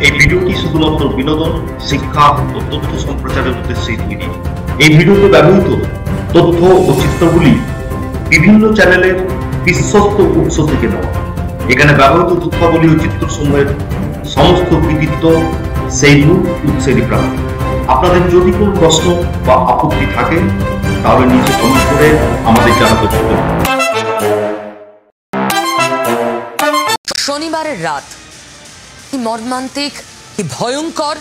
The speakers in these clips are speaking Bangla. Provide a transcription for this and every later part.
এই ভিডিওটি শুধুমাত্র বিনোদন, শিক্ষা ও তথ্য সম্প্রচারের উদ্দেশ্যেই তৈরি। এই ভিডিওতে ব্যবহৃত তথ্য ও চিত্রগুলি বিভিন্ন চ্যানেলের বিশ্বস্ত উৎস থেকে নেওয়া। এখানে ব্যবহৃত তথ্যাবলী ও চিত্রসমূহের সমস্ত কৃতিত্ব সেই মূল উৎসেরই প্রাপ্ত। আপনাদের যদি কোনো প্রশ্ন বা আপত্তি থাকে তাহলে নিচে কমেন্ট করে আমাদের জানাতে পারেন। শনিবারের রাত কি মর্মান্তিক, কি ভয়ঙ্কর,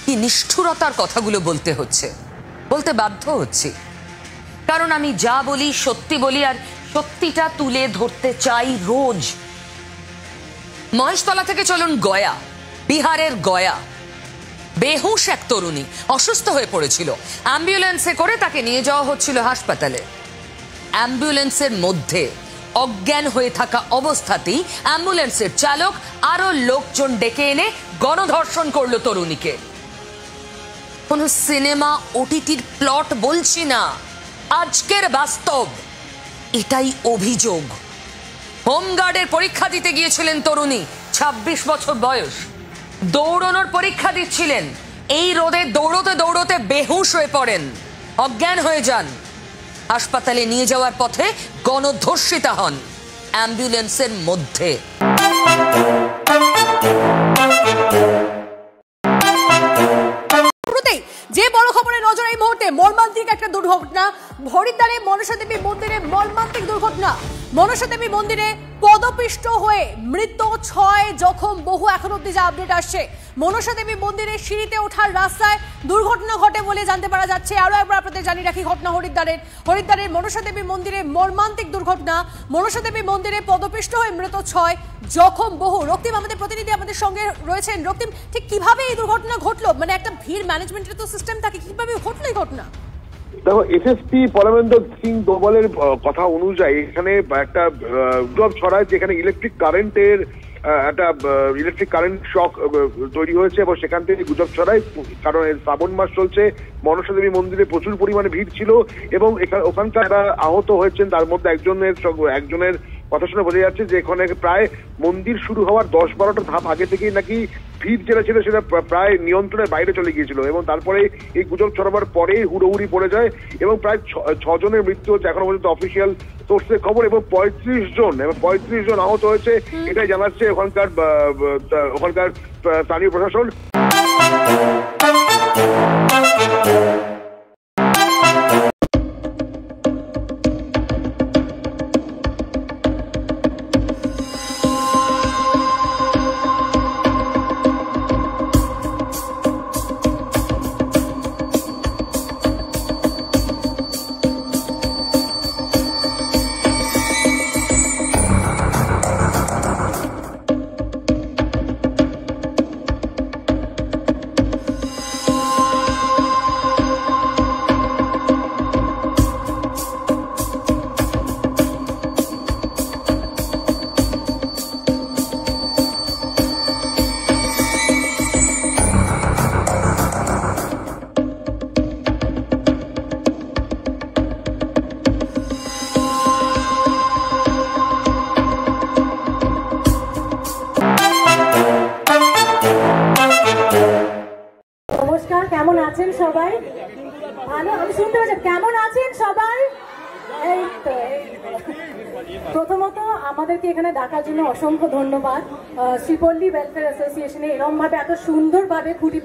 কি নিষ্ঠুরতার কথাগুলো বলতে বাধ্য হচ্ছি, কারণ আমি যা বলি সত্যি বলি, আর সত্যিটা তুলে ধরতে চাই রোজ। মহেশতলা থেকে চলুন গয়া, বিহারের গয়া। বেহুশ এক তরুণী অসুস্থ হয়ে পড়েছিল, অ্যাম্বুলেন্সে করে তাকে নিয়ে যাওয়া হচ্ছিল হাসপাতালে। অ্যাম্বুলেন্সের মধ্যে অজ্ঞান হয়ে থাকা অবস্থাতেই অ্যাম্বুলেন্সের চালক আরো লোকজন ডেকে এনে গণধর্ষণ করলো তরুণীকে। কোন সিনেমা ওটিটির প্লট বলছি না, আজকের বাস্তব। এটাই অভিযোগ। হোমগার্ডের পরীক্ষা দিতে গিয়েছিলেন তরুণী, 26 বছর বয়স। দৌড়ানোর পরীক্ষা দিচ্ছিলেন, এই রোদে দৌড়তে দৌড়তে বেহুশ হয়ে পড়েন, অজ্ঞান হয়ে যান। হাসপাতালে নিয়ে যাওয়ার পথে গণধর্ষিতা হন অ্যাম্বুলেন্সের মধ্যে। যে বড় খবরে নজর এই মুহূর্তে, মর্মান্তিক একটা দুর্ঘটনা। হরিদ্বারে মনসা দেবী মন্দিরে মর্মান্তিক দুর্ঘটনা। মনসা দেবী মন্দিরে পদপিষ্ট হয়ে মৃত্যু 6, জখম বহু। এখন অব্দি যা আপডেট আসছে, মনসা দেবী মন্দিরের সিঁড়িতে ওঠার রাস্তায় দুর্ঘটনা ঘটে বলে জানতে পারা যাচ্ছে। আরো একবার আপনাদের জানিয়ে রাখি ঘটনা হরিদ্বারের মনসা দেবী মন্দিরে মর্মান্তিক দুর্ঘটনা। মনসা দেবী মন্দিরে পদপিষ্ট হয়ে মৃত 6, জখম বহু। রক্তিম আমাদের প্রতিনিধি আমাদের সঙ্গে রয়েছেন। রক্তিম, ঠিক কিভাবে এই দুর্ঘটনা ঘটলো? মানে একটা ভিড় ম্যানেজমেন্টের তো সিস্টেম থাকে, কিভাবে ঘটলো এই ঘটনা? দেখো, এসএসপি পরমেন্দর সিং দোবলের কথা অনুযায়ী এখানে একটা গুজব ছড়ায় যেখানে ইলেকট্রিক কারেন্ট শক তৈরি হয়েছে এবং সেখান থেকে গুজব ছড়ায়। কারণ শ্রাবণ মাস চলছে, মনসা দেবী মন্দিরে প্রচুর পরিমাণে ভিড় ছিল এবং ওখানকার যারা আহত হয়েছেন তার মধ্যে একজনের কথা শুনে বোঝা যাচ্ছে যে এখানে প্রায় মন্দির শুরু হওয়ার 10-12টা ধাপ আগে থেকেই নাকি ভিড় যেটা ছিল সেটা প্রায় নিয়ন্ত্রণের বাইরে চলে গিয়েছিল এবং তারপরে এই গুজব ছড়াবার পরেই হুড়োহুড়ি পড়ে যায় এবং প্রায় 6 জনের মৃত্যু হচ্ছে এখনো পর্যন্ত অফিসিয়াল সোর্সের খবর, এবং 35 জন আহত হয়েছে, এটাই জানাচ্ছে ওখানকার স্থানীয় প্রশাসন। কেমন আছেন সবাই? ভালো, আমি শুনতে পাচ্ছি। কেমন আছেন সবাই? এই তো প্রথমত আমাদেরকে এখানে ডাকার জন্য অসংখ্য ধন্যবাদ। শ্রীপল্লী ওয়েলফেয়ার অ্যাসোসিয়েশনে এরকম ভাবে এত সুন্দরভাবে খুঁটি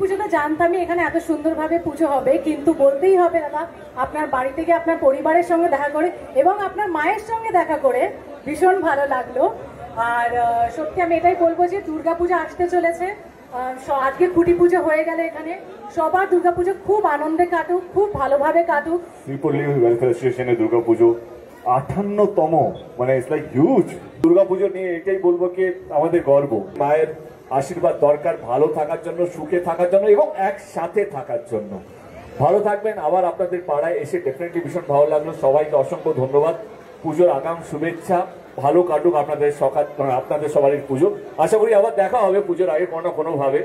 পুজো তো জানতামই এখানে এত সুন্দরভাবে পুজো হবে, কিন্তু বলতেই হবে দাদা, আপনার বাড়ি থেকে আপনার পরিবারের সঙ্গে দেখা করে এবং আপনার মায়ের সঙ্গে দেখা করে ভীষণ ভালো লাগলো। আর সত্যি আমি এটাই বলবো যে দুর্গাপূজা আসতে চলেছে, আজকে খুঁটি পুজো হয়ে গেলে এখানে সবার দুর্গাপুজো খুব আনন্দে কাটুক, খুব ভালোভাবে কাটুক। শ্রীপল্লী ওয়েলফেয়ার অ্যাসোসিয়েশনের দুর্গাপুজো 58তম, মানে ইটস লাইক হিউজ। দুর্গাপুজো নিয়ে এটাই বলবো কি আমাদের গর্ব। মায়ের আশীর্বাদ দরকার ভালো থাকার জন্য, সুখে থাকার জন্য এবং একসাথে থাকার জন্য। ভালো থাকবেন। আবার আপনাদের পাড়ায় এসে ডেফিনেটলি ভীষণ ভালো লাগলো। সবাইকে অসংখ্য ধন্যবাদ। পুজোর আগাম শুভেচ্ছা, ভালো কাটুক আপনাদের সবারই পুজো। আশা করি আবার দেখা হবে পুজোর আগে কোনো ভাবে।